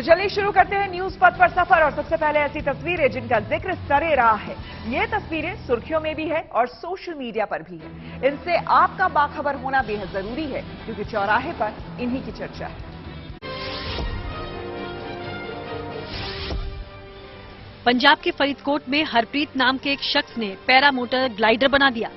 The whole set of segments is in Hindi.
चलिए शुरू करते हैं न्यूज पथ पर सफर। और सबसे पहले ऐसी तस्वीरें जिनका जिक्र सरे रहा है। ये तस्वीरें सुर्खियों में भी है और सोशल मीडिया पर भी है। इनसे आपका बाखबर होना बेहद जरूरी है, क्योंकि चौराहे पर इन्हीं की चर्चा है। पंजाब के फरीदकोट में हरप्रीत नाम के एक शख्स ने पैरा मोटर ग्लाइडर बना दिया।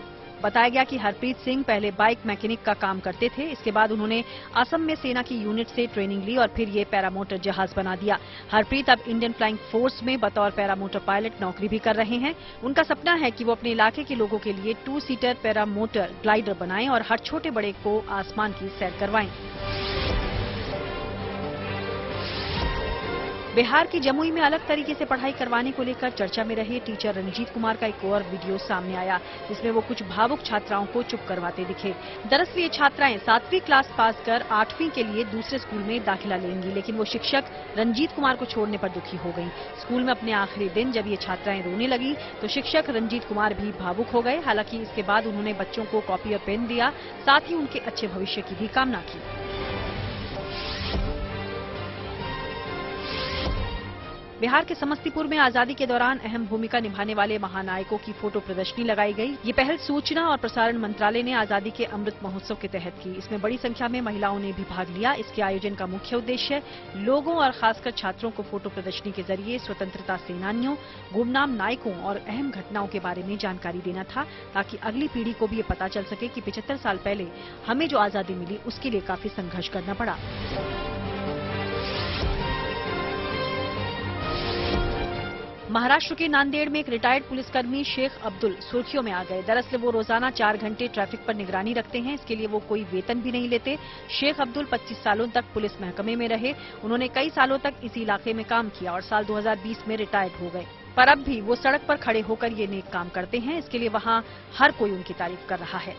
बताया गया कि हरप्रीत सिंह पहले बाइक मैकेनिक का काम करते थे। इसके बाद उन्होंने असम में सेना की यूनिट से ट्रेनिंग ली और फिर ये पैरामोटर जहाज बना दिया। हरप्रीत अब इंडियन फ्लाइंग फोर्स में बतौर पैरामोटर पायलट नौकरी भी कर रहे हैं। उनका सपना है कि वो अपने इलाके के लोगों के लिए 2 सीटर पैरामोटर ग्लाइडर बनाएं और हर छोटे बड़े को आसमान की सैर करवाएं। बिहार की जमुई में अलग तरीके से पढ़ाई करवाने को लेकर चर्चा में रहे टीचर रंजीत कुमार का एक और वीडियो सामने आया, जिसमें वो कुछ भावुक छात्राओं को चुप करवाते दिखे। दरअसल ये छात्राएं 7वीं क्लास पास कर 8वीं के लिए दूसरे स्कूल में दाखिला लेंगी, लेकिन वो शिक्षक रंजीत कुमार को छोड़ने पर दुखी हो गयी। स्कूल में अपने आखिरी दिन जब ये छात्राएं रोने लगी तो शिक्षक रंजीत कुमार भी भावुक हो गए। हालांकि इसके बाद उन्होंने बच्चों को कॉपी और पेन दिया, साथ ही उनके अच्छे भविष्य की भी कामना की। बिहार के समस्तीपुर में आजादी के दौरान अहम भूमिका निभाने वाले महानायकों की फोटो प्रदर्शनी लगाई गई। ये पहल सूचना और प्रसारण मंत्रालय ने आजादी के अमृत महोत्सव के तहत की। इसमें बड़ी संख्या में महिलाओं ने भी भाग लिया। इसके आयोजन का मुख्य उद्देश्य लोगों और खासकर छात्रों को फोटो प्रदर्शनी के जरिए स्वतंत्रता सेनानियों, गुमनाम नायकों और अहम घटनाओं के बारे में जानकारी देना था, ताकि अगली पीढ़ी को भी ये पता चल सके कि 75 साल पहले हमें जो आजादी मिली उसके लिए काफी संघर्ष करना पड़ा। महाराष्ट्र के नांदेड़ में एक रिटायर्ड पुलिसकर्मी शेख अब्दुल सुर्खियों में आ गए। दरअसल वो रोजाना 4 घंटे ट्रैफिक पर निगरानी रखते हैं। इसके लिए वो कोई वेतन भी नहीं लेते। शेख अब्दुल 25 सालों तक पुलिस महकमे में रहे। उन्होंने कई सालों तक इसी इलाके में काम किया और साल 2020 में रिटायर्ड हो गए। पर अब भी वो सड़क पर खड़े होकर ये नेक काम करते हैं। इसके लिए वहाँ हर कोई उनकी तारीफ कर रहा है।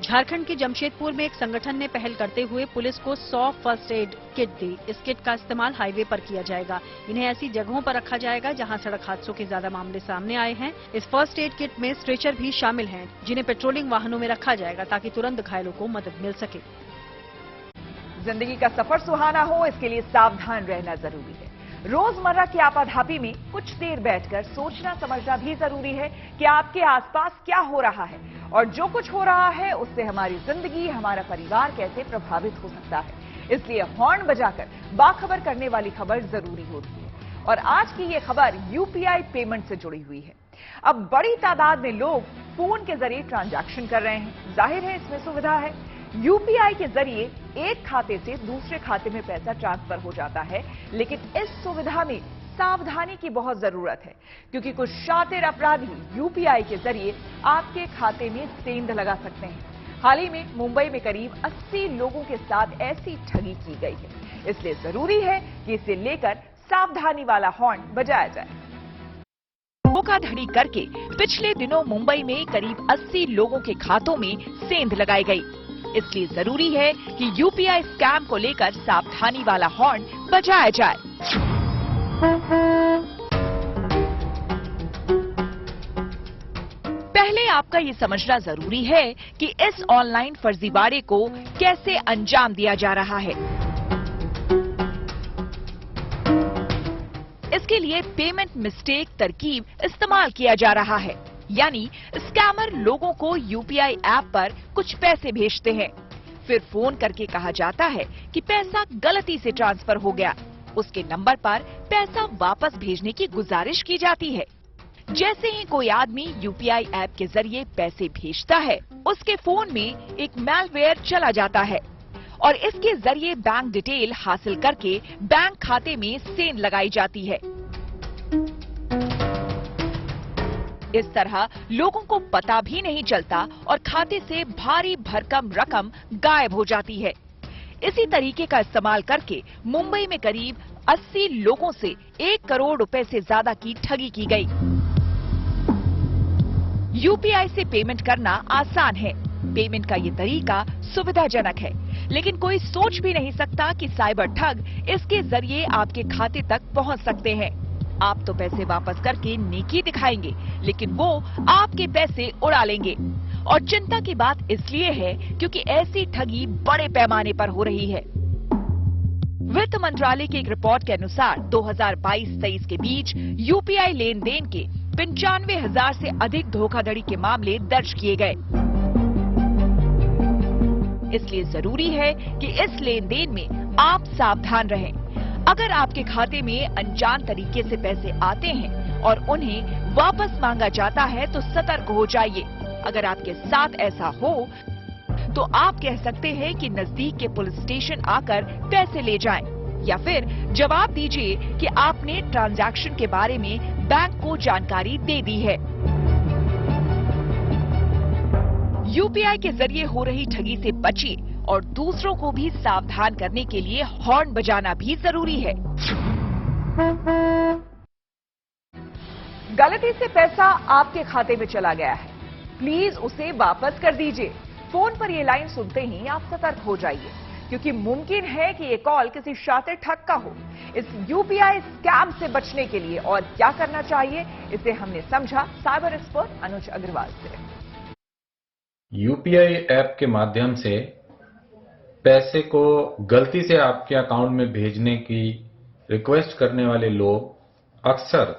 झारखंड के जमशेदपुर में एक संगठन ने पहल करते हुए पुलिस को 100 फर्स्ट एड किट दी। इस किट का इस्तेमाल हाईवे पर किया जाएगा। इन्हें ऐसी जगहों पर रखा जाएगा जहां सड़क हादसों के ज्यादा मामले सामने आए हैं। इस फर्स्ट एड किट में स्ट्रेचर भी शामिल हैं, जिन्हें पेट्रोलिंग वाहनों में रखा जाएगा ताकि तुरंत घायलों को मदद मिल सके। जिंदगी का सफर सुहाना हो, इसके लिए सावधान रहना जरूरी है। रोजमर्रा की आपाधापी में कुछ देर बैठकर सोचना समझना भी जरूरी है कि आपके आसपास क्या हो रहा है और जो कुछ हो रहा है उससे हमारी जिंदगी, हमारा परिवार कैसे प्रभावित हो सकता है। इसलिए हॉर्न बजाकर बाखबर करने वाली खबर जरूरी होती है। और आज की ये खबर यूपीआई पेमेंट से जुड़ी हुई है। अब बड़ी तादाद में लोग फोन के जरिए ट्रांजैक्शन कर रहे हैं। जाहिर है इसमें सुविधा है। यूपीआई के जरिए एक खाते से दूसरे खाते में पैसा ट्रांसफर हो जाता है, लेकिन इस सुविधा में सावधानी की बहुत जरूरत है, क्योंकि कुछ शातिर अपराधी यूपीआई के जरिए आपके खाते में सेंध लगा सकते हैं। हाल ही में मुंबई में करीब 80 लोगों के साथ ऐसी ठगी की गई है। इसलिए जरूरी है कि इसे लेकर सावधानी वाला हॉर्न बजाया जाए। धोखाधड़ी करके पिछले दिनों मुंबई में करीब 80 लोगों के खातों में सेंध लगाई गई। इसलिए जरूरी है कि यूपीआई स्कैम को लेकर सावधानी वाला हॉर्न बजाया जाए। पहले आपका ये समझना जरूरी है कि इस ऑनलाइन फर्जीवाड़े को कैसे अंजाम दिया जा रहा है। इसके लिए पेमेंट मिस्टेक तरकीब इस्तेमाल किया जा रहा है। यानी स्कैमर लोगों को यूपीआई ऐप पर कुछ पैसे भेजते हैं, फिर फोन करके कहा जाता है कि पैसा गलती से ट्रांसफर हो गया। उसके नंबर पर पैसा वापस भेजने की गुजारिश की जाती है। जैसे ही कोई आदमी यूपीआई ऐप के जरिए पैसे भेजता है, उसके फोन में एक मैलवेयर चला जाता है और इसके जरिए बैंक डिटेल हासिल करके बैंक खाते में सेंध लगाई जाती है। इस तरह लोगों को पता भी नहीं चलता और खाते से भारी भरकम रकम गायब हो जाती है। इसी तरीके का इस्तेमाल करके मुंबई में करीब 80 लोगों से 1 करोड़ रुपए से ज्यादा की ठगी की गई। यूपीआई से पेमेंट करना आसान है। पेमेंट का ये तरीका सुविधाजनक है, लेकिन कोई सोच भी नहीं सकता कि साइबर ठग इसके जरिए आपके खाते तक पहुंच सकते हैं। आप तो पैसे वापस करके नेकी दिखाएंगे, लेकिन वो आपके पैसे उड़ा लेंगे। और चिंता की बात इसलिए है क्योंकि ऐसी ठगी बड़े पैमाने पर हो रही है। वित्त मंत्रालय की एक रिपोर्ट के अनुसार 2022-23 के बीच यूपीआई लेन देन के 95,000 से अधिक धोखाधड़ी के मामले दर्ज किए गए। इसलिए जरूरी है कि इस लेन देन में आप सावधान रहें। अगर आपके खाते में अनजान तरीके से पैसे आते हैं और उन्हें वापस मांगा जाता है तो सतर्क हो जाइए। अगर आपके साथ ऐसा हो तो आप कह सकते हैं कि नजदीक के पुलिस स्टेशन आकर पैसे ले जाएं, या फिर जवाब दीजिए कि आपने ट्रांजैक्शन के बारे में बैंक को जानकारी दे दी है। यूपीआई के जरिए हो रही ठगी से बचिए और दूसरों को भी सावधान करने के लिए हॉर्न बजाना भी जरूरी है। गलती से पैसा आपके खाते में चला गया है, प्लीज उसे वापस कर दीजिए। फोन पर ये लाइन सुनते ही आप सतर्क हो जाइए, क्योंकि मुमकिन है कि ये कॉल किसी शातिर ठग का हो। इस यूपीआई स्कैम से बचने के लिए और क्या करना चाहिए, इसे हमने समझा साइबर एक्सपर्ट अनुज अग्रवाल से। यूपीआई ऐप के माध्यम से पैसे को गलती से आपके अकाउंट में भेजने की रिक्वेस्ट करने वाले लोग अक्सर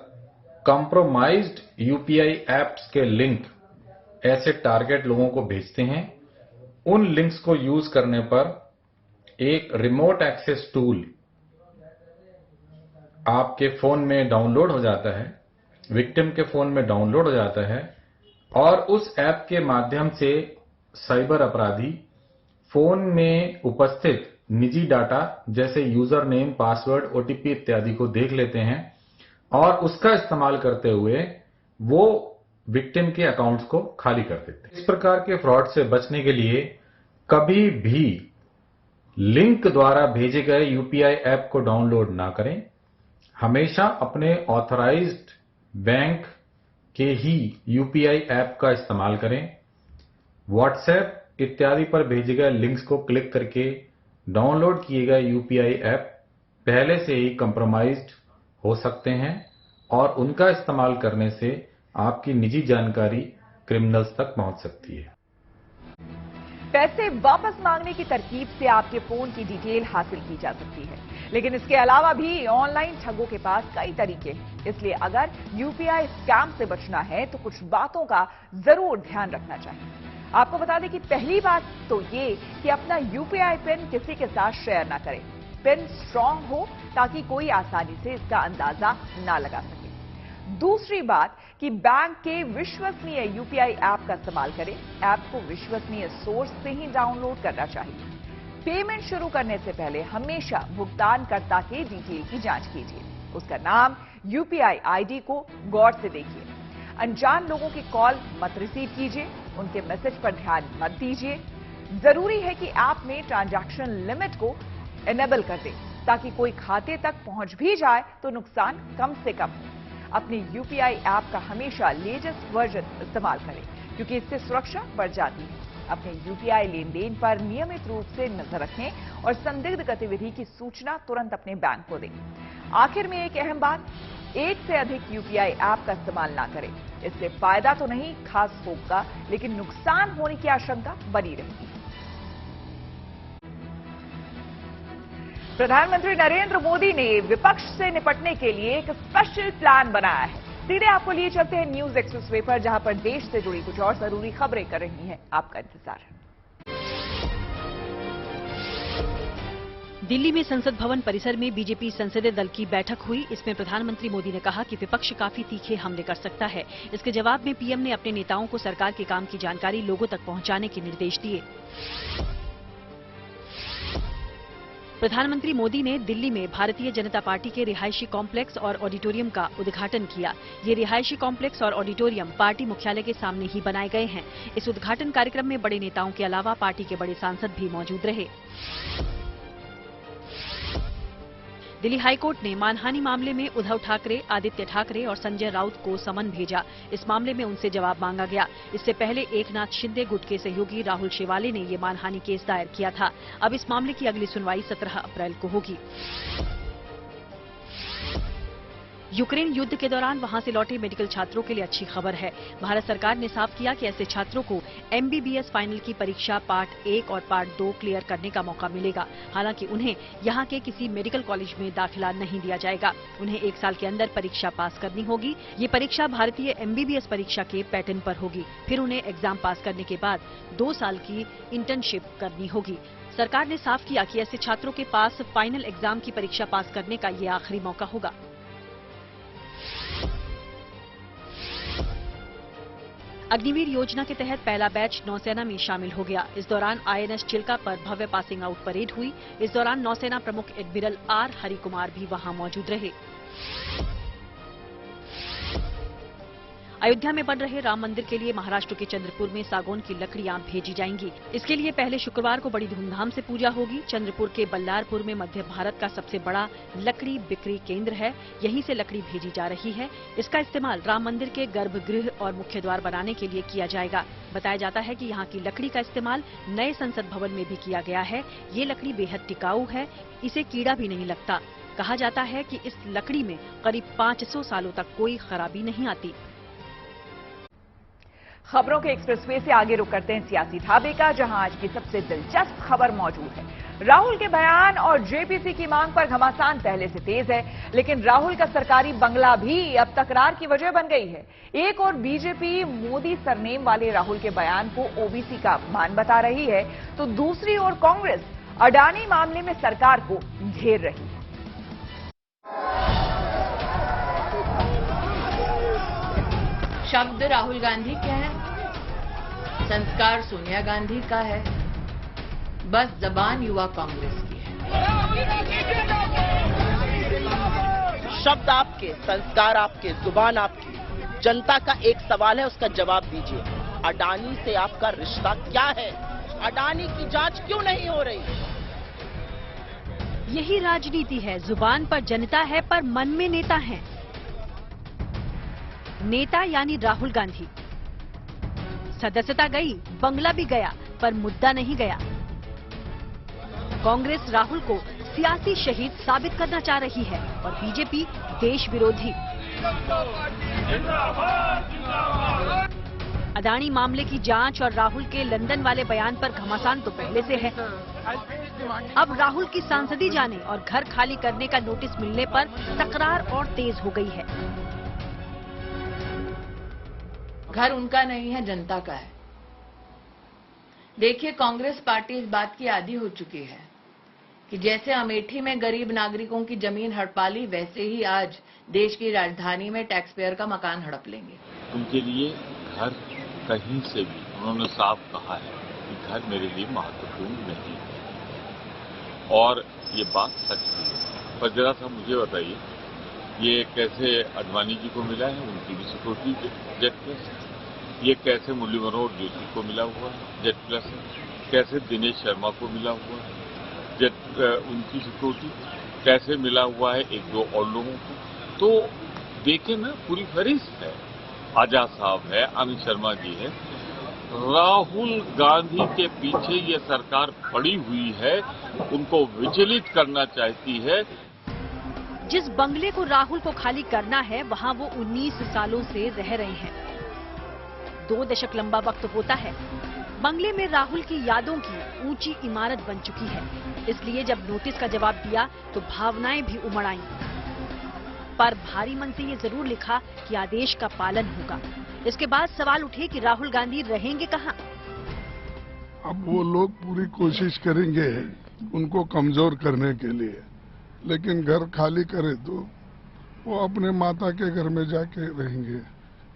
कॉम्प्रोमाइज्ड यूपीआई ऐप्स के लिंक ऐसे टारगेट लोगों को भेजते हैं। उन लिंक्स को यूज करने पर एक रिमोट एक्सेस टूल आपके फोन में डाउनलोड हो जाता है, विक्टिम के फोन में डाउनलोड हो जाता है, और उस ऐप के माध्यम से साइबर अपराधी फोन में उपस्थित निजी डाटा जैसे यूजर नेम, पासवर्ड, ओटीपी इत्यादि को देख लेते हैं और उसका इस्तेमाल करते हुए वो विक्टिम के अकाउंट्स को खाली कर देते हैं। इस प्रकार के फ्रॉड से बचने के लिए कभी भी लिंक द्वारा भेजे गए यूपीआई ऐप को डाउनलोड ना करें। हमेशा अपने ऑथराइज्ड बैंक के ही यूपीआई ऐप का इस्तेमाल करें। व्हाट्सएप इत्यादि पर भेजे गए लिंक्स को क्लिक करके डाउनलोड किए गए यूपीआई ऐप पहले से ही कंप्रोमाइज्ड हो सकते हैं और उनका इस्तेमाल करने से आपकी निजी जानकारी क्रिमिनल्स तक पहुंच सकती है। पैसे वापस मांगने की तरकीब से आपके फोन की डिटेल हासिल की जा सकती है, लेकिन इसके अलावा भी ऑनलाइन ठगों के पास कई तरीके हैं। इसलिए अगर यूपीआई स्कैम से बचना है तो कुछ बातों का जरूर ध्यान रखना चाहिए। आपको बता दें कि पहली बात तो ये कि अपना यूपीआई पिन किसी के साथ शेयर ना करें। पिन स्ट्रांग हो ताकि कोई आसानी से इसका अंदाजा ना लगा सके। दूसरी बात कि बैंक के विश्वसनीय यूपीआई ऐप का इस्तेमाल करें। ऐप को विश्वसनीय सोर्स से ही डाउनलोड करना चाहिए। पेमेंट शुरू करने से पहले हमेशा भुगतानकर्ता के डिटेल की जांच कीजिए। उसका नाम, यूपीआई आईडी को गौर से देखिए। अनजान लोगों की कॉल मत रिसीव कीजिए, उनके मैसेज पर ध्यान मत दीजिए। जरूरी है कि ऐप में ट्रांजैक्शन लिमिट को इनेबल कर दें ताकि कोई खाते तक पहुंच भी जाए तो नुकसान कम से कम हो। अपने यूपीआई ऐप का हमेशा लेटेस्ट वर्जन इस्तेमाल करें, क्योंकि इससे सुरक्षा बढ़ जाती है। अपने यूपीआई लेन देन पर नियमित रूप से नजर रखें और संदिग्ध गतिविधि की सूचना तुरंत अपने बैंक को दें। आखिर में एक अहम बात, एक से अधिक यूपीआई ऐप का इस्तेमाल ना करें। इससे फायदा तो नहीं खास होगा, लेकिन नुकसान होने की आशंका बनी रहेगी। प्रधानमंत्री नरेंद्र मोदी ने विपक्ष से निपटने के लिए एक स्पेशल प्लान बनाया है। सीधे आपको लिए चलते हैं न्यूज एक्सप्रेस पर, जहां पर देश से जुड़ी कुछ और जरूरी खबरें कर रही हैं आपका इंतजार है। दिल्ली में संसद भवन परिसर में बीजेपी संसदीय दल की बैठक हुई। इसमें प्रधानमंत्री मोदी ने कहा कि विपक्ष काफी तीखे हमले कर सकता है। इसके जवाब में पीएम ने अपने नेताओं को सरकार के काम की जानकारी लोगों तक पहुंचाने के निर्देश दिए। प्रधानमंत्री मोदी ने दिल्ली में भारतीय जनता पार्टी के रिहायशी कॉम्प्लेक्स और ऑडिटोरियम का उद्घाटन किया। ये रिहायशी कॉम्प्लेक्स और ऑडिटोरियम पार्टी मुख्यालय के सामने ही बनाए गए हैं। इस उद्घाटन कार्यक्रम में बड़े नेताओं के अलावा पार्टी के बड़े सांसद भी मौजूद रहे। दिल्ली हाईकोर्ट ने मानहानि मामले में उद्धव ठाकरे, आदित्य ठाकरे और संजय राउत को समन भेजा। इस मामले में उनसे जवाब मांगा गया। इससे पहले एकनाथ शिंदे गुट के सहयोगी राहुल शेवाले ने ये मानहानि केस दायर किया था। अब इस मामले की अगली सुनवाई 17 अप्रैल को होगी। यूक्रेन युद्ध के दौरान वहां से लौटे मेडिकल छात्रों के लिए अच्छी खबर है। भारत सरकार ने साफ किया कि ऐसे छात्रों को MBBS फाइनल की परीक्षा पार्ट 1 और पार्ट 2 क्लियर करने का मौका मिलेगा। हालांकि उन्हें यहां के किसी मेडिकल कॉलेज में दाखिला नहीं दिया जाएगा। उन्हें 1 साल के अंदर परीक्षा पास करनी होगी। ये परीक्षा भारतीय MBBS परीक्षा के पैटर्न पर होगी। फिर उन्हें एग्जाम पास करने के बाद 2 साल की इंटर्नशिप करनी होगी। सरकार ने साफ किया कि ऐसे छात्रों के पास फाइनल एग्जाम की परीक्षा पास करने का ये आखिरी मौका होगा। अग्निवीर योजना के तहत पहला बैच नौसेना में शामिल हो गया। इस दौरान INS चिल्का पर भव्य पासिंग आउट परेड हुई। इस दौरान नौसेना प्रमुख एडमिरल R हरिकुमार भी वहां मौजूद रहे। अयोध्या में बन रहे राम मंदिर के लिए महाराष्ट्र के चंद्रपुर में सागौन की लकड़ियां भेजी जाएंगी। इसके लिए पहले शुक्रवार को बड़ी धूमधाम से पूजा होगी। चंद्रपुर के बल्लारपुर में मध्य भारत का सबसे बड़ा लकड़ी बिक्री केंद्र है। यहीं से लकड़ी भेजी जा रही है। इसका इस्तेमाल राम मंदिर के गर्भगृह और मुख्य द्वार बनाने के लिए किया जाएगा। बताया जाता है कि यहाँ की लकड़ी का इस्तेमाल नए संसद भवन में भी किया गया है। ये लकड़ी बेहद टिकाऊ है, इसे कीड़ा भी नहीं लगता। कहा जाता है कि इस लकड़ी में करीब 500 सालों तक कोई खराबी नहीं आती। खबरों के एक्सप्रेसवे से आगे रुक करते हैं सियासी ढाबे का, जहां आज की सबसे दिलचस्प खबर मौजूद है। राहुल के बयान और JPC की मांग पर घमासान पहले से तेज है, लेकिन राहुल का सरकारी बंगला भी अब तकरार की वजह बन गई है। एक और बीजेपी मोदी सरनेम वाले राहुल के बयान को OBC का अपमान बता रही है, तो दूसरी ओर कांग्रेस अडानी मामले में सरकार को घेर रही है। शब्द राहुल गांधी के हैं, संस्कार सोनिया गांधी का है, बस जबान युवा कांग्रेस की है। शब्द आपके, संस्कार आपके, जुबान आपकी। जनता का एक सवाल है, उसका जवाब दीजिए। अडानी से आपका रिश्ता क्या है? अडानी की जांच क्यों नहीं हो रही? यही राजनीति है। जुबान पर जनता है, पर मन में नेता है। नेता यानी राहुल गांधी। सदस्यता गई, बंगला भी गया, पर मुद्दा नहीं गया। कांग्रेस राहुल को सियासी शहीद साबित करना चाह रही है और बीजेपी देश विरोधी। अडानी मामले की जांच और राहुल के लंदन वाले बयान पर घमासान तो पहले से है। अब राहुल की सांसदी जाने और घर खाली करने का नोटिस मिलने पर तकरार और तेज हो गई है। घर उनका नहीं है, जनता का है। देखिए, कांग्रेस पार्टी इस बात की आदी हो चुकी है कि जैसे अमेठी में गरीब नागरिकों की जमीन हड़पा ली, वैसे ही आज देश की राजधानी में टैक्स पेयर का मकान हड़प लेंगे। उनके लिए घर कहीं से भी, उन्होंने साफ कहा है कि घर मेरे लिए महत्वपूर्ण नहीं है, और ये बात सच है। पर जरा सा मुझे बताइए, ये कैसे अडवाणी जी को मिला है? उनकी भी सिक्योरिटी जेट प्लस है। ये कैसे मुरली मनोहर जोशी को मिला हुआ है? जेट प्लस है। कैसे दिनेश शर्मा को मिला हुआ है? जेट उनकी सिक्योरिटी कैसे मिला हुआ है 1-2 और लोगों को? तो देखिए ना, पूरी फहरिस्त है। आजाद साहब है, आनंद शर्मा जी है। राहुल गांधी के पीछे ये सरकार पड़ी हुई है, उनको विचलित करना चाहती है। जिस बंगले को राहुल को खाली करना है, वहां वो 19 सालों से रह रहे हैं। 2 दशक लंबा वक्त होता है। बंगले में राहुल की यादों की ऊंची इमारत बन चुकी है। इसलिए जब नोटिस का जवाब दिया तो भावनाएं भी उमड़ आईं। पर भारी मन से ये जरूर लिखा कि आदेश का पालन होगा। इसके बाद सवाल उठे कि राहुल गांधी रहेंगे कहां? अब वो लोग पूरी कोशिश करेंगे उनको कमजोर करने के लिए, लेकिन घर खाली करे तो वो अपने माता के घर में जाके रहेंगे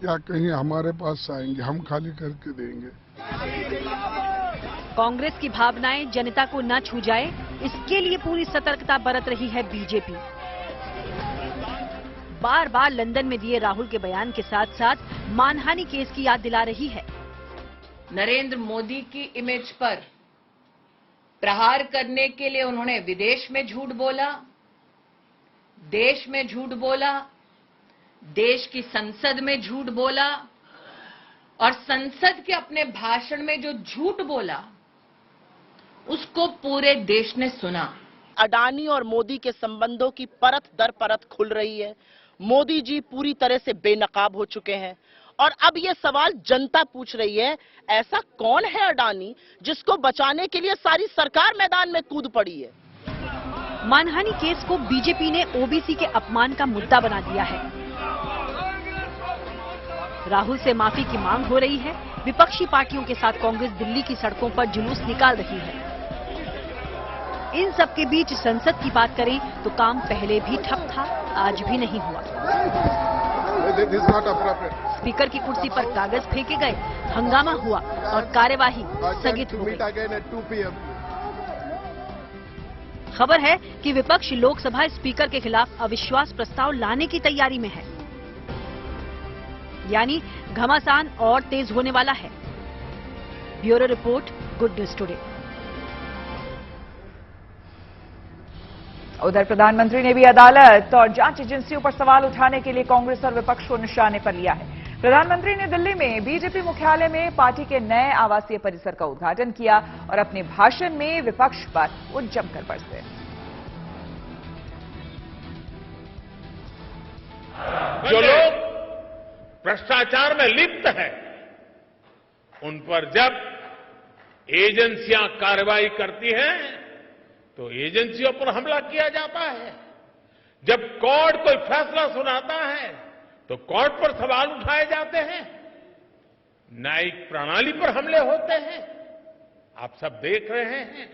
या कहीं हमारे पास आएंगे, हम खाली करके देंगे। कांग्रेस की भावनाएं जनता को न छू जाए, इसके लिए पूरी सतर्कता बरत रही है बीजेपी। बार बार लंदन में दिए राहुल के बयान के साथ साथ मानहानि केस की याद दिला रही है। नरेंद्र मोदी की इमेज पर प्रहार करने के लिए उन्होंने विदेश में झूठ बोला, देश में झूठ बोला, देश की संसद में झूठ बोला, और संसद के अपने भाषण में जो झूठ बोला उसको पूरे देश ने सुना। अडानी और मोदी के संबंधों की परत दर परत खुल रही है। मोदी जी पूरी तरह से बेनकाब हो चुके हैं और अब ये सवाल जनता पूछ रही है, ऐसा कौन है अडानी जिसको बचाने के लिए सारी सरकार मैदान में कूद पड़ी है। मानहानि केस को बीजेपी ने ओबीसी के अपमान का मुद्दा बना दिया है। राहुल से माफी की मांग हो रही है। विपक्षी पार्टियों के साथ कांग्रेस दिल्ली की सड़कों पर जुलूस निकाल रही है। इन सब के बीच संसद की बात करें तो काम पहले भी ठप था, आज भी नहीं हुआ। स्पीकर की कुर्सी पर कागज फेंके गए, हंगामा हुआ और कार्यवाही स्थगित हो गई। खबर है कि विपक्ष लोकसभा स्पीकर के खिलाफ अविश्वास प्रस्ताव लाने की तैयारी में है, यानी घमासान और तेज होने वाला है। Bureau report, good news today. उधर प्रधानमंत्री ने भी अदालत और जांच एजेंसियों पर सवाल उठाने के लिए कांग्रेस और विपक्ष को निशाने पर लिया है। प्रधानमंत्री ने दिल्ली में बीजेपी मुख्यालय में पार्टी के नए आवासीय परिसर का उद्घाटन किया और अपने भाषण में विपक्ष पर वो जमकर बरसे। जो लोग भ्रष्टाचार में लिप्त हैं, उन पर जब एजेंसियां कार्रवाई करती हैं तो एजेंसियों पर हमला किया जाता है। जब कोर्ट कोई फैसला सुनाता है तो कोर्ट पर सवाल उठाए जाते हैं, न्यायिक प्रणाली पर हमले होते हैं। आप सब देख रहे हैं,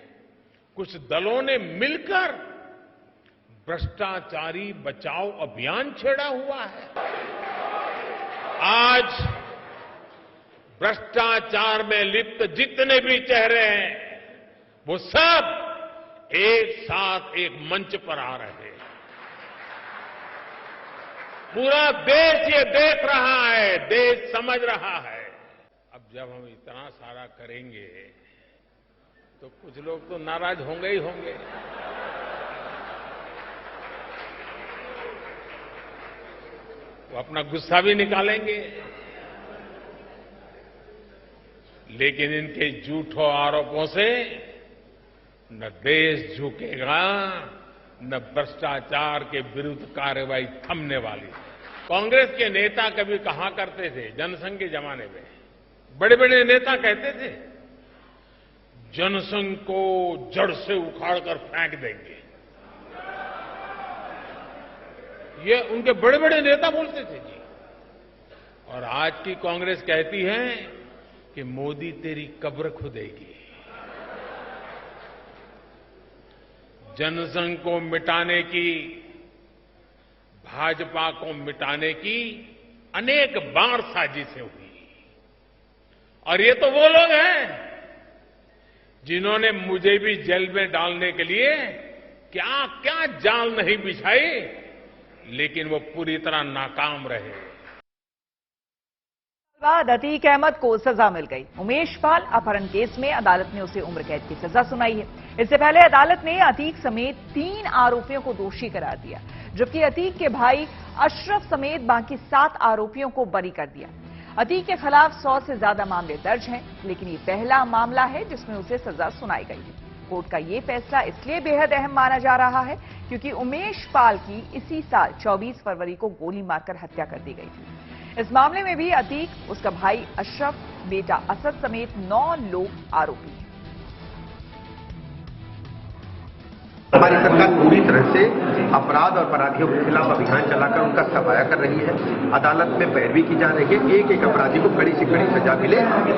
कुछ दलों ने मिलकर भ्रष्टाचारी बचाओ अभियान छेड़ा हुआ है। आज भ्रष्टाचार में लिप्त जितने भी चेहरे हैं, वो सब एक साथ एक मंच पर आ रहे हैं। पूरा देश ये देख रहा है, देश समझ रहा है। अब जब हम इतना सारा करेंगे तो कुछ लोग तो नाराज होंगे ही होंगे। वो अपना गुस्सा भी निकालेंगे, लेकिन इनके झूठों आरोपों से न देश झुकेगा, न भ्रष्टाचार के विरुद्ध कार्रवाई थमने वाली। कांग्रेस के नेता कभी कहा करते थे, जनसंघ के जमाने में बड़े बड़े नेता कहते थे, जनसंघ को जड़ से उखाड़कर फेंक देंगे। ये उनके बड़े बड़े नेता बोलते थे जी। और आज की कांग्रेस कहती है कि मोदी तेरी कब्र खुदेगी। जनसंघ को मिटाने की, भाजपा को मिटाने की अनेक बार साजिशें हुई। और ये तो वो लोग हैं जिन्होंने मुझे भी जेल में डालने के लिए क्या क्या जाल नहीं बिछाई, लेकिन वो पूरी तरह नाकाम रहे। बाद अतीक अहमद को सजा मिल गई। उमेश पाल अपहरण केस में अदालत ने उसे उम्र कैद की सजा सुनाई है। इससे पहले अदालत ने अतीक समेत 3 आरोपियों को दोषी करार दिया, जबकि अतीक के भाई अशरफ समेत बाकी 7 आरोपियों को बरी कर दिया। अतीक के खिलाफ 100 से ज्यादा मामले दर्ज हैं, लेकिन ये पहला मामला है जिसमें उसे सजा सुनाई गई है। कोर्ट का ये फैसला इसलिए बेहद अहम माना जा रहा है क्योंकि उमेश पाल की इसी साल 24 फरवरी को गोली मारकर हत्या कर दी गई थी। इस मामले में भी अतीक, उसका भाई अशरफ, बेटा असद समेत 9 लोग आरोपी हैं। हमारी सरकार पूरी तरह से अपराध और अपराधियों के खिलाफ अभियान चलाकर उनका सफाया कर रही है। अदालत में पैरवी की जा रही है, एक एक अपराधी को कड़ी से कड़ी सजा मिले,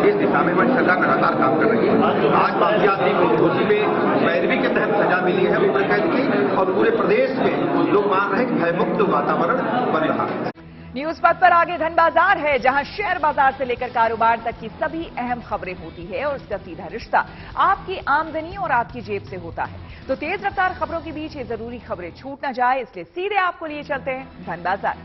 इस दिशा में हमारी सरकार लगातार काम कर रही है। आज माफियाती घोषी में पैरवी के तहत सजा मिली है उम्र कैद की, और पूरे प्रदेश में लोग मान रहे हैं कि भयमुक्त वातावरण बन रहा है। न्यूज पथ पर आगे धन बाजार है, जहां शेयर बाजार से लेकर कारोबार तक की सभी अहम खबरें होती है और इसका सीधा रिश्ता आपकी आमदनी और आपकी जेब से होता है। तो तेज रफ्तार खबरों के बीच ये जरूरी खबरें छूट ना जाए, इसलिए सीधे आपको लिए चलते हैं धन बाजार।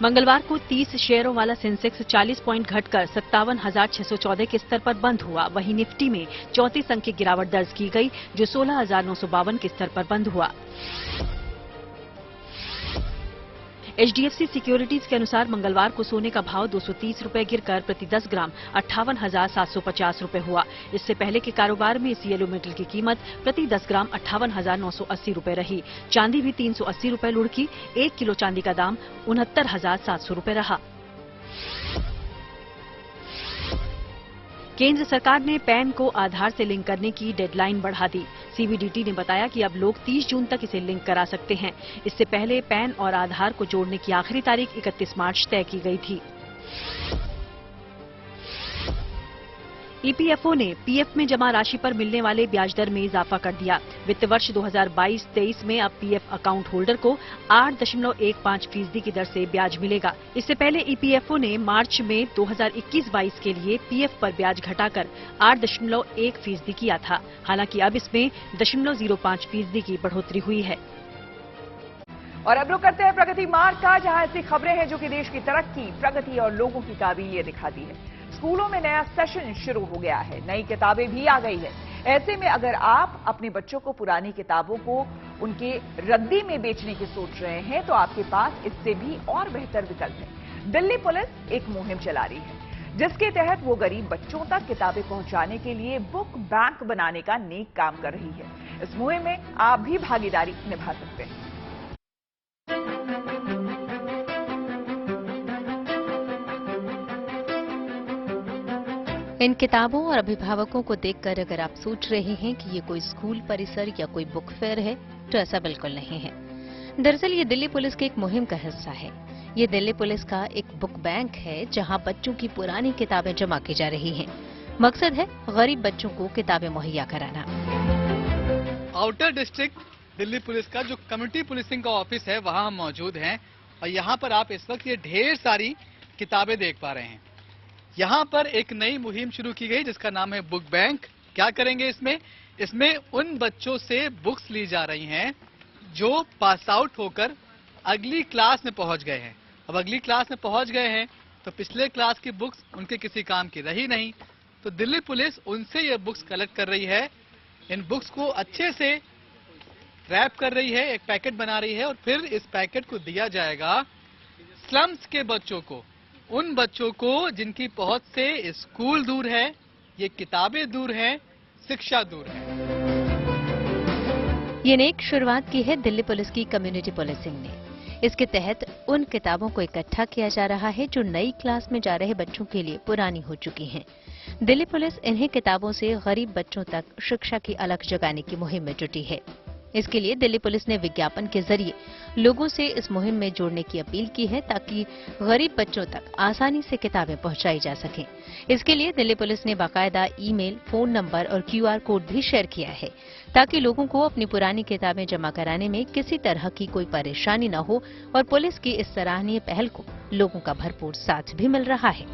मंगलवार को 30 शेयरों वाला सेंसेक्स 40 पॉइंट घटकर 57,614 के स्तर पर बंद हुआ। वहीं निफ्टी में 34 अंक की गिरावट दर्ज की गई, जो 16,952 के स्तर पर बंद हुआ। HDFC सिक्योरिटीज के अनुसार मंगलवार को सोने का भाव 230 रुपए गिरकर प्रति 10 ग्राम 58,750 रुपए हुआ। इससे पहले के कारोबार में इस येलो मेटल की कीमत प्रति 10 ग्राम 58,980 रुपए रही। चांदी भी 380 रुपए लुढ़की। 1 किलो चांदी का दाम 69,700 रुपए रहा। केंद्र सरकार ने पैन को आधार से लिंक करने की डेडलाइन बढ़ा दी। CBDT ने बताया कि अब लोग 30 जून तक इसे लिंक करा सकते हैं। इससे पहले पैन और आधार को जोड़ने की आखिरी तारीख 31 मार्च तय की गई थी। EPFO ने PF में जमा राशि पर मिलने वाले ब्याज दर में इजाफा कर दिया। वित्त वर्ष 2022-23 में अब PF अकाउंट होल्डर को 8.15% की दर से ब्याज मिलेगा। इससे पहले EPFO ने मार्च में 2021-22 के लिए PF पर ब्याज घटाकर 8.1% किया था। हालांकि अब इसमें 0.05% की बढ़ोतरी हुई है। और अब रुक करते हैं प्रगति मार्ग का, जहां ऐसी खबरें हैं जो कि देश की तरक्की, प्रगति और लोगों की काबिलियत दिखाती है। स्कूलों में नया सेशन शुरू हो गया है, नई किताबें भी आ गई है। ऐसे में अगर आप अपने बच्चों को पुरानी किताबों को उनके रद्दी में बेचने की सोच रहे हैं, तो आपके पास इससे भी और बेहतर विकल्प है। दिल्ली पुलिस एक मुहिम चला रही है, जिसके तहत वो गरीब बच्चों तक किताबें पहुंचाने के लिए बुक बैंक बनाने का नेक काम कर रही है। इस मुहिम में आप भी भागीदारी निभा सकते हैं। इन किताबों और अभिभावकों को देखकर अगर आप सोच रहे हैं कि ये कोई स्कूल परिसर या कोई बुक फेयर है, तो ऐसा बिल्कुल नहीं है। दरअसल ये दिल्ली पुलिस के एक मुहिम का हिस्सा है। ये दिल्ली पुलिस का एक बुक बैंक है, जहां बच्चों की पुरानी किताबें जमा की जा रही हैं। मकसद है गरीब बच्चों को किताबें मुहैया कराना। आउटर डिस्ट्रिक्ट दिल्ली पुलिस का जो कम्युनिटी पुलिसिंग का ऑफिस है, वहां हम मौजूद हैं और यहाँ पर आप इस वक्त ये ढेर सारी किताबें देख पा रहे हैं। यहाँ पर एक नई मुहिम शुरू की गई जिसका नाम है बुक बैंक। क्या करेंगे इसमें उन बच्चों से बुक्स ली जा रही हैं जो पास आउट होकर अगली क्लास में पहुंच गए हैं। अब अगली क्लास में पहुंच गए हैं तो पिछले क्लास की बुक्स उनके किसी काम की रही नहीं, तो दिल्ली पुलिस उनसे ये बुक्स कलेक्ट कर रही है। इन बुक्स को अच्छे से रैप कर रही है, एक पैकेट बना रही है और फिर इस पैकेट को दिया जाएगा स्लम्स के बच्चों को, उन बच्चों को जिनकी पहुंच से स्कूल दूर है, ये किताबें दूर हैं, शिक्षा दूर है। ये नेक शुरुआत की है दिल्ली पुलिस की कम्युनिटी पुलिसिंग ने। इसके तहत उन किताबों को इकट्ठा किया जा रहा है जो नई क्लास में जा रहे बच्चों के लिए पुरानी हो चुकी हैं। दिल्ली पुलिस इन्हीं किताबों से गरीब बच्चों तक शिक्षा की अलख जगाने की मुहिम में जुटी है। इसके लिए दिल्ली पुलिस ने विज्ञापन के जरिए लोगों से इस मुहिम में जोड़ने की अपील की है, ताकि गरीब बच्चों तक आसानी से किताबें पहुंचाई जा सकें। इसके लिए दिल्ली पुलिस ने बाकायदा ईमेल, फोन नंबर और QR कोड भी शेयर किया है, ताकि लोगों को अपनी पुरानी किताबें जमा कराने में किसी तरह की कोई परेशानी न हो। और पुलिस की इस सराहनीय पहल को लोगों का भरपूर साथ भी मिल रहा है।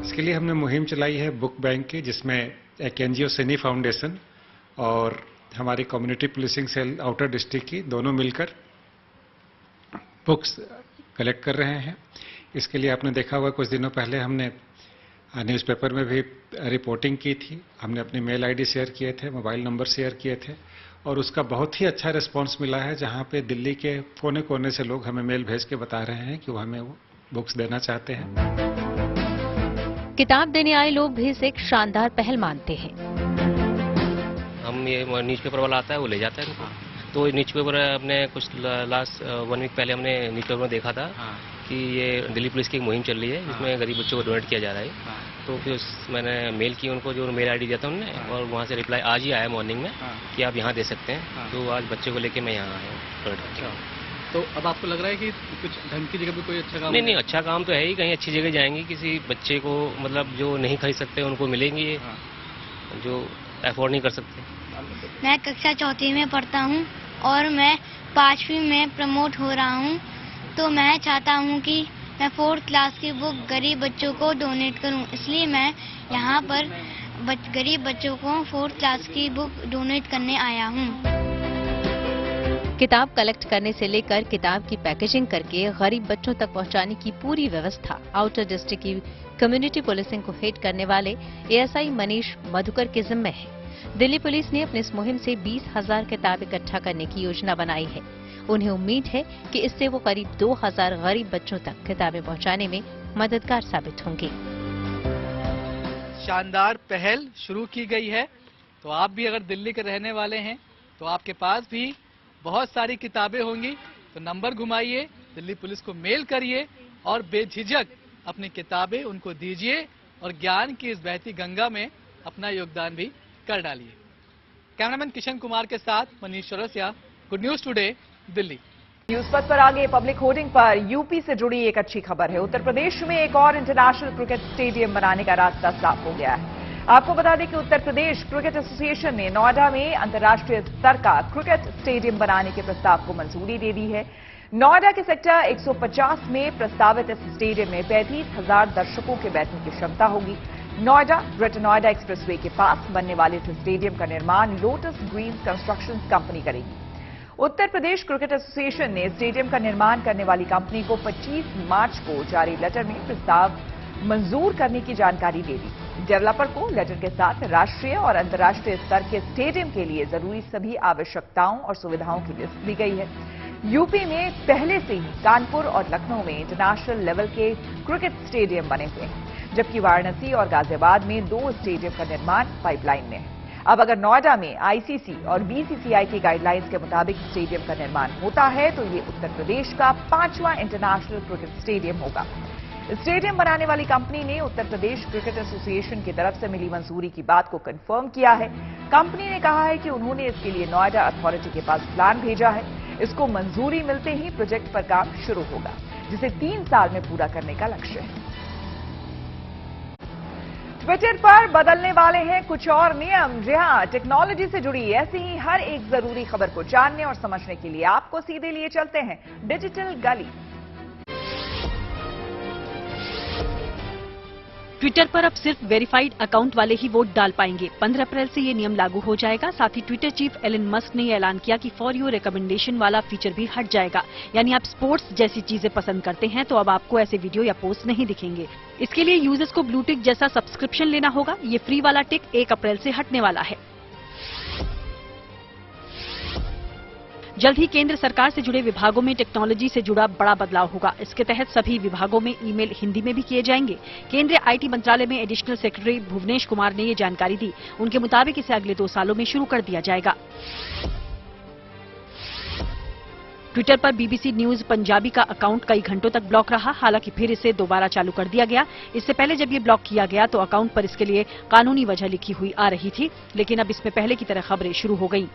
इसके लिए हमने मुहिम चलाई है बुक बैंक की, जिसमें एक NGO सिनी फाउंडेशन और हमारी community policing cell outer district की दोनों मिलकर बुक्स कलेक्ट कर रहे हैं। इसके लिए आपने देखा हुआ कुछ दिनों पहले हमने न्यूज़पेपर में भी रिपोर्टिंग की थी। हमने अपनी मेल ID शेयर किए थे, मोबाइल नंबर शेयर किए थे और उसका बहुत ही अच्छा रिस्पांस मिला है, जहां पे दिल्ली के कोने कोने से लोग हमें मेल भेज के बता रहे हैं कि वो हमें बुक्स देना चाहते हैं। किताब देने आए लोग भी इसे एक शानदार पहल मानते हैं। हम ये न्यूज़पेपर वाला आता है वो ले जाता है उनको। तो न्यूज़पेपर अपने कुछ लास्ट 1 वीक पहले हमने न्यूज़पेपर में देखा था कि ये दिल्ली पुलिस की एक मुहिम चल रही है जिसमें गरीब बच्चों को डोनेट किया जा रहा है। तो फिर मैंने मेल की उनको, जो मेल ID दिया था उन्होंने, और वहाँ से रिप्लाई आज ही आया मॉर्निंग में कि आप यहाँ दे सकते हैं। तो आज बच्चे को लेके मैं यहाँ आया हूँ। तो अब आपको लग रहा है कि कुछ ढंग की जगह पे कोई अच्छा काम? नहीं, अच्छा काम तो है ही। कहीं अच्छी जगह जाएंगे, किसी बच्चे को मतलब जो नहीं खरीद सकते उनको मिलेंगी, जो अफोर्ड नहीं कर सकते। मैं कक्षा 4वीं में पढ़ता हूँ और मैं 5वीं में प्रमोट हो रहा हूँ। तो मैं चाहता हूँ कि मैं 4th क्लास की बुक गरीब बच्चों को डोनेट करूँ, इसलिए मैं यहाँ पर गरीब बच्चों को 4th क्लास की बुक डोनेट करने आया हूँ। किताब कलेक्ट करने से लेकर किताब की पैकेजिंग करके गरीब बच्चों तक पहुँचाने की पूरी व्यवस्था आउटर डिस्ट्रिक्ट की कम्युनिटी पुलिसिंग को हेड करने वाले ASI मनीष मधुकर के जिम्मे है। दिल्ली पुलिस ने अपनी इस मुहिम से 20,000 किताब इकट्ठा करने की योजना बनाई है उन्हें उम्मीद है कि इससे वो करीब 2000 गरीब बच्चों तक किताबें पहुंचाने में मददगार साबित होंगे। शानदार पहल शुरू की गई है, तो आप भी अगर दिल्ली के रहने वाले हैं तो आपके पास भी बहुत सारी किताबें होंगी, तो नंबर घुमाइए, दिल्ली पुलिस को मेल करिए और बेझिझक अपनी किताबें उनको दीजिए और ज्ञान की इस बहती गंगा में अपना योगदान भी कर डालिए। कैमरामैन किशन कुमार के साथ Manish Chaurasia, good news today, Delhi. News पथ पर आगे पब्लिक होर्डिंग पर यूपी से जुड़ी एक अच्छी खबर है। उत्तर प्रदेश में एक और इंटरनेशनल क्रिकेट स्टेडियम बनाने का रास्ता साफ हो गया है। आपको बता दें कि उत्तर प्रदेश क्रिकेट एसोसिएशन ने नोएडा में अंतर्राष्ट्रीय स्तर का क्रिकेट स्टेडियम बनाने के प्रस्ताव को मंजूरी दे दी है। नोएडा के सेक्टर 150 में प्रस्तावित इस स्टेडियम में 35,000 दर्शकों के बैठने की क्षमता होगी। नोएडा ग्रेटर नोएडा एक्सप्रेसवे के पास बनने वाले इस स्टेडियम का निर्माण लोटस ग्रीन कंस्ट्रक्शन कंपनी करेगी। उत्तर प्रदेश क्रिकेट एसोसिएशन ने स्टेडियम का निर्माण करने वाली कंपनी को 25 मार्च को जारी लेटर में प्रस्ताव मंजूर करने की जानकारी दे दी। डेवलपर को लेटर के साथ राष्ट्रीय और अंतर्राष्ट्रीय स्तर के स्टेडियम के लिए जरूरी सभी आवश्यकताओं और सुविधाओं की लिस्ट दी गई है। यूपी में पहले से ही कानपुर और लखनऊ में इंटरनेशनल लेवल के क्रिकेट स्टेडियम बने हुए हैं, जबकि वाराणसी और गाजियाबाद में 2 स्टेडियम का निर्माण पाइपलाइन में है। अब अगर नोएडा में आईसीसी और बीसीसीआई की गाइडलाइंस के मुताबिक स्टेडियम का निर्माण होता है तो ये उत्तर प्रदेश का 5वां इंटरनेशनल क्रिकेट स्टेडियम होगा। स्टेडियम बनाने वाली कंपनी ने उत्तर प्रदेश क्रिकेट एसोसिएशन की तरफ से मिली मंजूरी की बात को कंफर्म किया है। कंपनी ने कहा है कि उन्होंने इसके लिए नोएडा अथॉरिटी के पास प्लान भेजा है। इसको मंजूरी मिलते ही प्रोजेक्ट पर काम शुरू होगा, जिसे 3 साल में पूरा करने का लक्ष्य है। ट्विटर पर बदलने वाले हैं कुछ और नियम। जी हां, टेक्नोलॉजी से जुड़ी ऐसी ही हर एक जरूरी खबर को जानने और समझने के लिए आपको सीधे लिए चलते हैं डिजिटल गली। ट्विटर पर अब सिर्फ वेरीफाइड अकाउंट वाले ही वोट डाल पाएंगे। 15 अप्रैल से ये नियम लागू हो जाएगा। साथ ही ट्विटर चीफ एलन मस्क ने ये ऐलान किया कि फॉर योर रिकमेंडेशन वाला फीचर भी हट जाएगा। यानी आप स्पोर्ट्स जैसी चीजें पसंद करते हैं तो अब आपको ऐसे वीडियो या पोस्ट नहीं दिखेंगे। इसके लिए यूजर्स को ब्लू टिक जैसा सब्सक्रिप्शन लेना होगा। ये फ्री वाला टिक 1 अप्रैल से हटने वाला है। जल्द ही केंद्र सरकार से जुड़े विभागों में टेक्नोलॉजी से जुड़ा बड़ा बदलाव होगा। इसके तहत सभी विभागों में ईमेल हिंदी में भी किए जाएंगे। केंद्रीय आईटी मंत्रालय में एडिशनल सेक्रेटरी भुवनेश कुमार ने ये जानकारी दी। उनके मुताबिक इसे अगले 2 सालों में शुरू कर दिया जाएगा। ट्विटर पर बीबीसी न्यूज पंजाबी का अकाउंट कई घंटों तक ब्लॉक रहा। हालांकि फिर इसे दोबारा चालू कर दिया गया। इससे पहले जब ये ब्लॉक किया गया तो अकाउंट पर इसके लिए कानूनी वजह लिखी हुई आ रही थी, लेकिन अब इसमें पहले की तरह खबरें शुरू हो गई।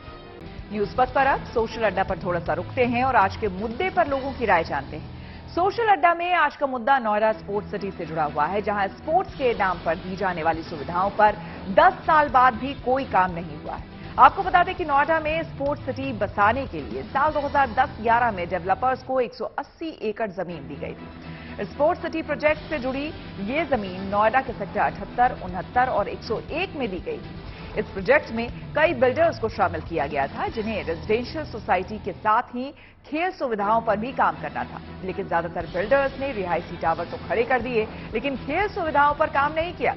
न्यूज पथ पर अब सोशल अड्डा पर थोड़ा सा रुकते हैं और आज के मुद्दे पर लोगों की राय जानते हैं। सोशल अड्डा में आज का मुद्दा नोएडा स्पोर्ट्स सिटी से जुड़ा हुआ है, जहां स्पोर्ट्स के नाम पर दी जाने वाली सुविधाओं पर 10 साल बाद भी कोई काम नहीं हुआ है। आपको बता दें कि नोएडा में स्पोर्ट्स सिटी बसाने के लिए साल 2010-11 में डेवलपर्स को 180 एकड़ जमीन दी गई थी। स्पोर्ट्स सिटी प्रोजेक्ट से जुड़ी ये जमीन नोएडा के सेक्टर 78, 69 और 101 में दी गई थी। इस प्रोजेक्ट में कई बिल्डर्स को शामिल किया गया था, जिन्हें रेजिडेंशियल सोसाइटी के साथ ही खेल सुविधाओं पर भी काम करना था। लेकिन ज्यादातर बिल्डर्स ने रिहायशी टावर तो खड़े कर दिए, लेकिन खेल सुविधाओं पर काम नहीं किया।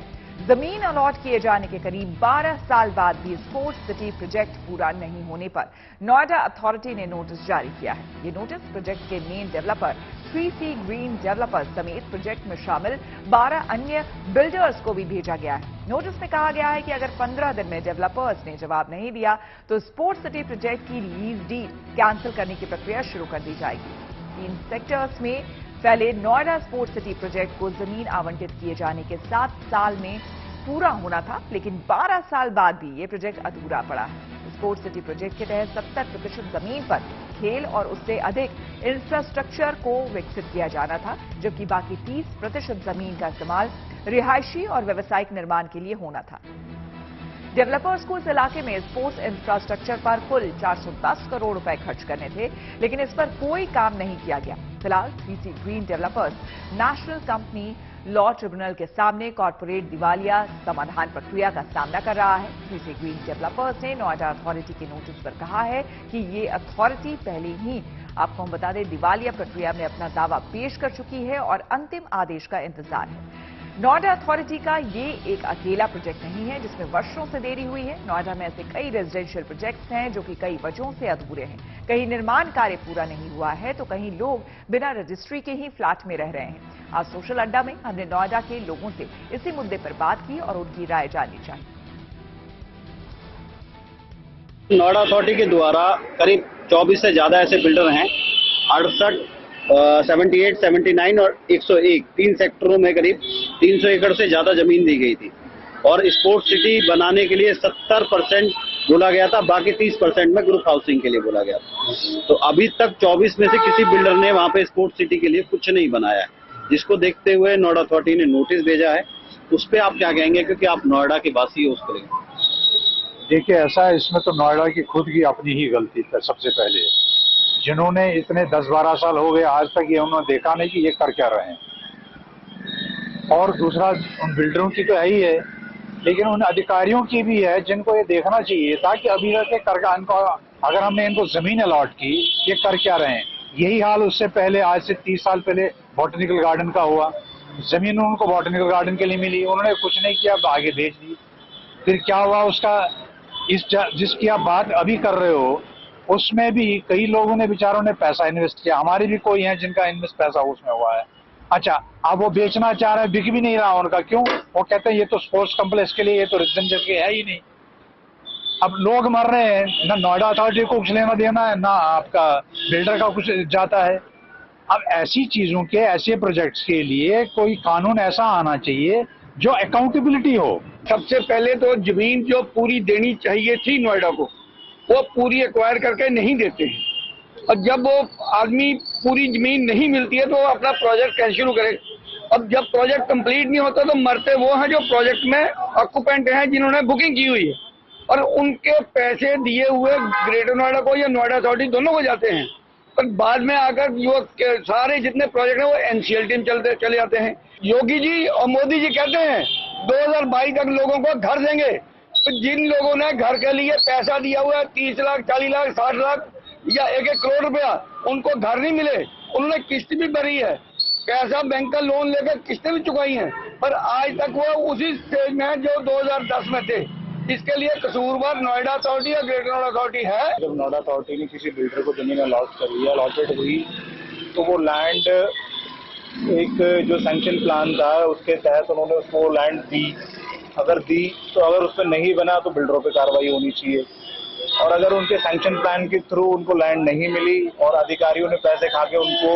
जमीन अलॉट किए जाने के करीब 12 साल बाद भी स्पोर्ट्स सिटी प्रोजेक्ट पूरा नहीं होने पर नोएडा अथॉरिटी ने नोटिस जारी किया है। ये नोटिस प्रोजेक्ट के main developer 3C green developers समेत प्रोजेक्ट में शामिल 12 अन्य बिल्डर्स को भी भेजा गया है। नोटिस में कहा गया है कि अगर 15 दिन में डेवलपर्स ने जवाब नहीं दिया तो स्पोर्ट्स सिटी प्रोजेक्ट की लीज डीड कैंसिल करने की प्रक्रिया शुरू कर दी जाएगी। 3 सेक्टर्स में पहले नोएडा स्पोर्ट्स सिटी प्रोजेक्ट को जमीन आवंटित किए जाने के 7 साल में पूरा होना था, लेकिन 12 साल बाद भी ये प्रोजेक्ट अधूरा पड़ा है। स्पोर्ट्स सिटी प्रोजेक्ट के तहत 70% जमीन पर खेल और उससे अधिक इंफ्रास्ट्रक्चर को विकसित किया जाना था, जबकि बाकी 30% जमीन का इस्तेमाल रिहायशी और व्यावसायिक निर्माण के लिए होना था। डेवलपर्स को इस इलाके में स्पोर्ट्स इंफ्रास्ट्रक्चर पर कुल 410 करोड़ रुपए खर्च करने थे, लेकिन इस पर कोई काम नहीं किया गया। फिलहाल 3C green developers national company law tribunal के सामने कॉर्पोरेट दिवालिया समाधान प्रक्रिया का सामना कर रहा है। 3C ग्रीन डेवलपर्स ने नोएडा अथॉरिटी के नोटिस पर कहा है कि ये अथॉरिटी पहले ही, आपको हम बता दें, दिवालिया प्रक्रिया में अपना दावा पेश कर चुकी है और अंतिम आदेश का इंतजार है। नोएडा अथॉरिटी का ये एक अकेला प्रोजेक्ट नहीं है जिसमें वर्षों से देरी हुई है। नोएडा में ऐसे कई रेजिडेंशियल प्रोजेक्ट्स हैं जो कि कई वजहों से अधूरे हैं, कहीं निर्माण कार्य पूरा नहीं हुआ है तो कहीं लोग बिना रजिस्ट्री के ही फ्लैट में रह रहे हैं। आज सोशल अड्डा में हमने नोएडा के लोगों से इसी मुद्दे पर बात की और उनकी राय जाननी चाहिए। नोएडा अथॉरिटी के द्वारा करीब 24 से ज्यादा ऐसे बिल्डर हैं, 68, 78, 79 और 101 तीन सेक्टरों में करीब 300 एकड़ से ज्यादा जमीन दी गई थी और स्पोर्ट्स सिटी बनाने के लिए 70% बोला गया था, बाकी 30% में ग्रुप हाउसिंग के लिए बोला गया था। तो अभी तक 24 में से किसी बिल्डर ने वहां पे स्पोर्ट्स सिटी के लिए कुछ नहीं बनाया है, जिसको देखते हुए नोएडा अथॉरिटी ने नोटिस भेजा है। उस पर आप क्या कहेंगे, क्योंकि आप नोएडा के वासी हो उसके लिए? देखिए, ऐसा है, इसमें तो नोएडा की खुद की अपनी ही गलती है। सबसे पहले जिन्होंने इतने 10-12 साल हो गए आज तक ये उन्होंने देखा नहीं कि ये कर क्या रहे हैं। और दूसरा उन बिल्डरों की तो है ही है, लेकिन उन अधिकारियों की भी है जिनको ये देखना चाहिए था कि अभी तक इनको अगर हमने इनको जमीन अलॉट की, ये कर क्या रहे हैं। यही हाल उससे पहले आज से 30 साल पहले बॉटनिकल गार्डन का हुआ। जमीन उनको बॉटनिकल गार्डन के लिए मिली, उन्होंने कुछ नहीं किया, आगे बेच दी। फिर क्या हुआ उसका, जिसकी आप बात अभी कर रहे हो उसमें भी कई लोगों ने बेचारों ने पैसा इन्वेस्ट किया। हमारे भी कोई हैं जिनका इन्वेस्ट पैसा उसमें हुआ है। अच्छा, अब वो बेचना चाह रहे हैं, बिक भी नहीं रहा उनका। क्यों? वो कहते हैं ये तो स्पोर्ट्स कॉम्प्लेक्स के लिए, ये तो रेजिडेंशियल के है ही नहीं। अब लोग मर रहे हैं, ना नोएडा अथॉरिटी को कुछ लेना देना है, ना आपका बिल्डर का कुछ जाता है। अब ऐसी चीजों के, ऐसे प्रोजेक्ट्स के लिए कोई कानून ऐसा आना चाहिए जो अकाउंटेबिलिटी हो। सबसे पहले तो जमीन जो पूरी देनी चाहिए थी नोएडा को, वो पूरी एक्वायर करके नहीं देते हैं। और जब वो आदमी पूरी जमीन नहीं मिलती है तो वो अपना प्रोजेक्ट कैसे शुरू करे। अब जब प्रोजेक्ट कंप्लीट नहीं होता तो मरते वो हैं जो प्रोजेक्ट में ऑक्यूपेंट हैं, जिन्होंने बुकिंग की हुई है, और उनके पैसे दिए हुए ग्रेटर नोएडा को या नोएडा अथॉरिटी दोनों को जाते हैं। पर बाद में आकर जो सारे जितने प्रोजेक्ट हैं वो एनसीएलटी में चले जाते हैं। योगी जी और मोदी जी कहते हैं 2022 तक लोगों को घर देंगे, तो जिन लोगों ने घर के लिए पैसा दिया हुआ है 30 लाख, 40 लाख, 60 लाख या 1-1 करोड़ रुपया, उनको घर नहीं मिले। उन्होंने किस्त भी भरी है, पैसा बैंक का लोन लेकर किस्तें भी चुकाई हैं, पर आज तक वो उसी स्टेज में है जो 2010 में थे। इसके लिए कसूरवार नोएडा अथॉरिटी या ग्रेटर नोएडा अथॉरिटी है। जब नोएडा अथॉरिटी ने किसी बिल्डर को जमीन अलॉट करी, अलॉटेड हुई, तो वो लैंड एक जो सैंक्शन प्लान था उसके तहत उन्होंने उसको लैंड दी। अगर दी तो अगर उसमें नहीं बना तो बिल्डरों पे कार्रवाई होनी चाहिए। और अगर उनके सैंक्शन प्लान के थ्रू उनको लैंड नहीं मिली और अधिकारियों ने पैसे खा के उनको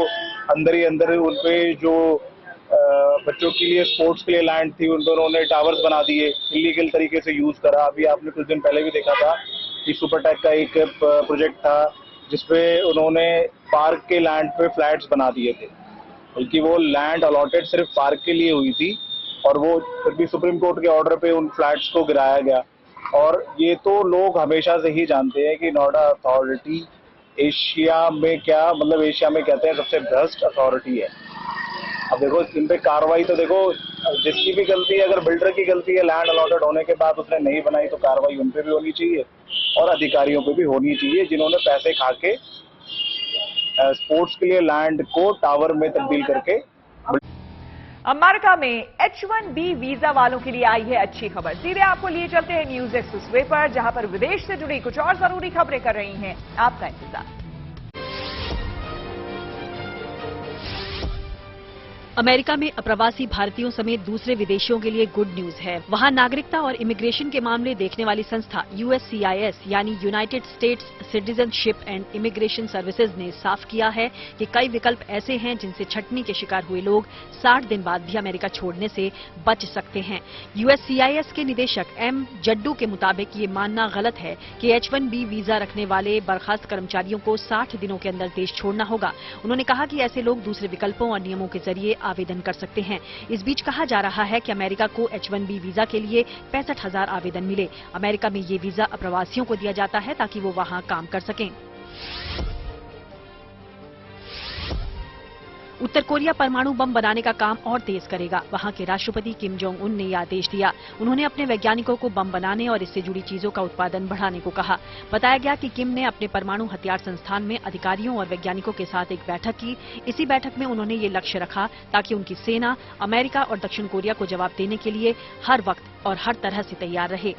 अंदर ही अंदर उनपे जो बच्चों के लिए स्पोर्ट्स के लिए लैंड थी उन दोनों ने टावर्स बना दिए, इलीगल तरीके से यूज करा। अभी आपने कुछ दिन पहले भी देखा था कि सुपरटेक का एक प्रोजेक्ट था जिसपे उन्होंने पार्क के लैंड पे फ्लैट्स बना दिए थे, बल्कि वो लैंड अलॉटेड सिर्फ पार्क के लिए हुई थी और वो फिर भी सुप्रीम कोर्ट के ऑर्डर पे उन फ्लैट्स को गिराया गया। और ये तो लोग हमेशा से ही जानते हैं कि नोएडा अथॉरिटी एशिया में क्या, मतलब एशिया में कहते हैं सबसे भ्रष्ट अथॉरिटी है। अब देखो इन पे कार्रवाई तो देखो, जिसकी भी गलती है, अगर बिल्डर की गलती है लैंड अलॉटेड होने के बाद उसने नहीं बनाई तो कार्रवाई उन पे भी होनी चाहिए और अधिकारियों पे भी होनी चाहिए जिन्होंने पैसे खा के स्पोर्ट्स के लिए लैंड को टावर में तब्दील करके। अमेरिका में H-1B वीजा वालों के लिए आई है अच्छी खबर। सीधे आपको लिए चलते हैं न्यूज एक्सप्रेसवे पर, जहां पर विदेश से जुड़ी कुछ और जरूरी खबरें कर रही हैं आपका इंतजार। अमेरिका में अप्रवासी भारतीयों समेत दूसरे विदेशियों के लिए गुड न्यूज है। वहां नागरिकता और इमिग्रेशन के मामले देखने वाली संस्था USCIS यानी United states citizenship and immigration services ने साफ किया है कि कई विकल्प ऐसे हैं जिनसे छटनी के शिकार हुए लोग 60 दिन बाद भी अमेरिका छोड़ने से बच सकते हैं। USCIS के निदेशक M. जड्डू के मुताबिक ये मानना गलत है कि H-1B वीजा रखने वाले बर्खास्त कर्मचारियों को 60 दिनों के अंदर देश छोड़ना होगा। उन्होंने कहा कि ऐसे लोग दूसरे विकल्पों और नियमों के जरिए आवेदन कर सकते हैं। इस बीच कहा जा रहा है कि अमेरिका को H-1B वीजा के लिए 65,000 आवेदन मिले। अमेरिका में ये वीजा अप्रवासियों को दिया जाता है ताकि वो वहां काम कर सकें। उत्तर कोरिया परमाणु बम बनाने का काम और तेज करेगा। वहां के राष्ट्रपति किम जोंग उन ने यह आदेश दिया। उन्होंने अपने वैज्ञानिकों को बम बनाने और इससे जुड़ी चीजों का उत्पादन बढ़ाने को कहा। बताया गया कि किम ने अपने परमाणु हथियार संस्थान में अधिकारियों और वैज्ञानिकों के साथ एक बैठक की। इसी बैठक में उन्होंने ये लक्ष्य रखा ताकि उनकी सेना अमेरिका और दक्षिण कोरिया को जवाब देने के लिए हर वक्त और हर तरह से तैयार रहे।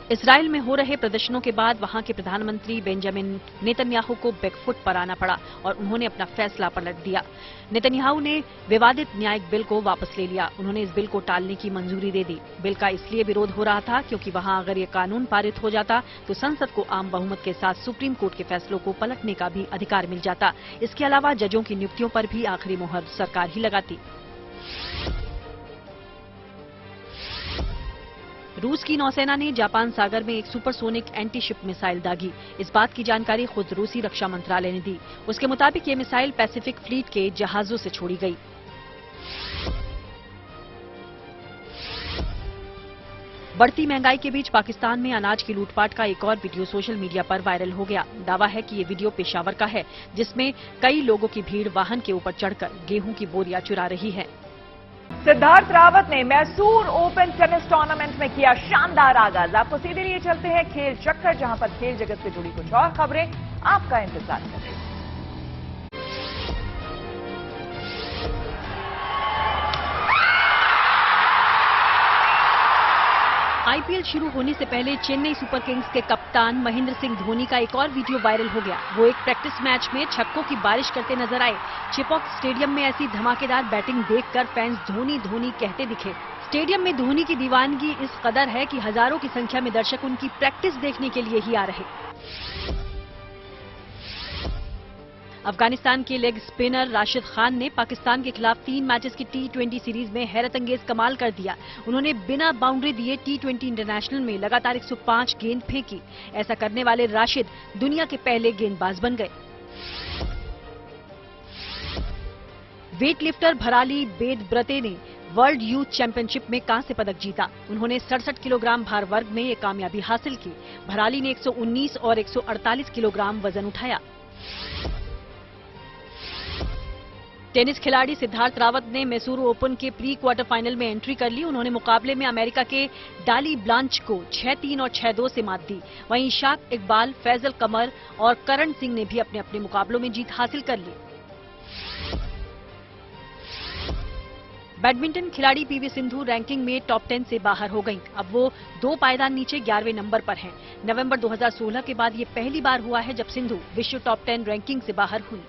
इसराइल में हो रहे प्रदर्शनों के बाद वहां के प्रधानमंत्री बेंजामिन नेतन्याहू को बैकफुट पर आना पड़ा और उन्होंने अपना फैसला पलट दिया। नेतन्याहू ने विवादित न्यायिक बिल को वापस ले लिया। उन्होंने इस बिल को टालने की मंजूरी दे दी। बिल का इसलिए विरोध हो रहा था क्योंकि वहां अगर ये कानून पारित हो जाता तो संसद को आम बहुमत के साथ सुप्रीम कोर्ट के फैसलों को पलटने का भी अधिकार मिल जाता। इसके अलावा जजों की नियुक्तियों पर भी आखिरी मोहर सरकार ही लगाती। रूस की नौसेना ने जापान सागर में एक सुपरसोनिक एंटी शिप मिसाइल दागी। इस बात की जानकारी खुद रूसी रक्षा मंत्रालय ने दी। उसके मुताबिक ये मिसाइल पैसिफिक फ्लीट के जहाजों से छोड़ी गई। बढ़ती महंगाई के बीच पाकिस्तान में अनाज की लूटपाट का एक और वीडियो सोशल मीडिया पर वायरल हो गया। दावा है कि ये वीडियो पेशावर का है, जिसमें कई लोगों की भीड़ वाहन के ऊपर चढ़कर गेहूं की बोरियां चुरा रही है। सिद्धार्थ रावत ने मैसूर ओपन टेनिस टूर्नामेंट में किया शानदार आगाज। आपको सीधे लिए चलते हैं खेल चक्कर, जहां पर खेल जगत से जुड़ी कुछ और खबरें आपका इंतजार कर रही हैं। आईपीएल शुरू होने से पहले चेन्नई सुपर किंग्स के कप्तान महेंद्र सिंह धोनी का एक और वीडियो वायरल हो गया। वो एक प्रैक्टिस मैच में छक्कों की बारिश करते नजर आए। चिपॉक स्टेडियम में ऐसी धमाकेदार बैटिंग देखकर फैंस धोनी धोनी कहते दिखे। स्टेडियम में धोनी की दीवानगी इस कदर है कि हजारों की संख्या में दर्शक उनकी प्रैक्टिस देखने के लिए ही आ रहे। अफगानिस्तान के लेग स्पिनर राशिद खान ने पाकिस्तान के खिलाफ 3 मैचेस की T20 सीरीज में हैरतअंगेज कमाल कर दिया। उन्होंने बिना बाउंड्री दिए T20 इंटरनेशनल में लगातार 105 गेंद फेंकी। ऐसा करने वाले राशिद दुनिया के पहले गेंदबाज बन गए। वेट लिफ्टर भराली बेदब्रते ने वर्ल्ड यूथ चैंपियनशिप में कांस्य पदक जीता। उन्होंने 67 किलोग्राम भार वर्ग में ये कामयाबी हासिल की। भराली ने 119 और 148 किलोग्राम वजन उठाया। टेनिस खिलाड़ी सिद्धार्थ रावत ने मैसूर ओपन के प्री क्वार्टर फाइनल में एंट्री कर ली। उन्होंने मुकाबले में अमेरिका के डाली ब्लांच को 6-3 और 6-2 से मात दी। वहीं इशाक इकबाल, फैजल कमर और करण सिंह ने भी अपने अपने मुकाबलों में जीत हासिल कर ली। बैडमिंटन खिलाड़ी पीवी सिंधु रैंकिंग में टॉप 10 से बाहर हो गईं। अब वो 2 पायदान नीचे 11वें नंबर पर हैं। नवंबर 2016 के बाद ये पहली बार हुआ है जब सिंधु विश्व टॉप 10 रैंकिंग से बाहर हुई।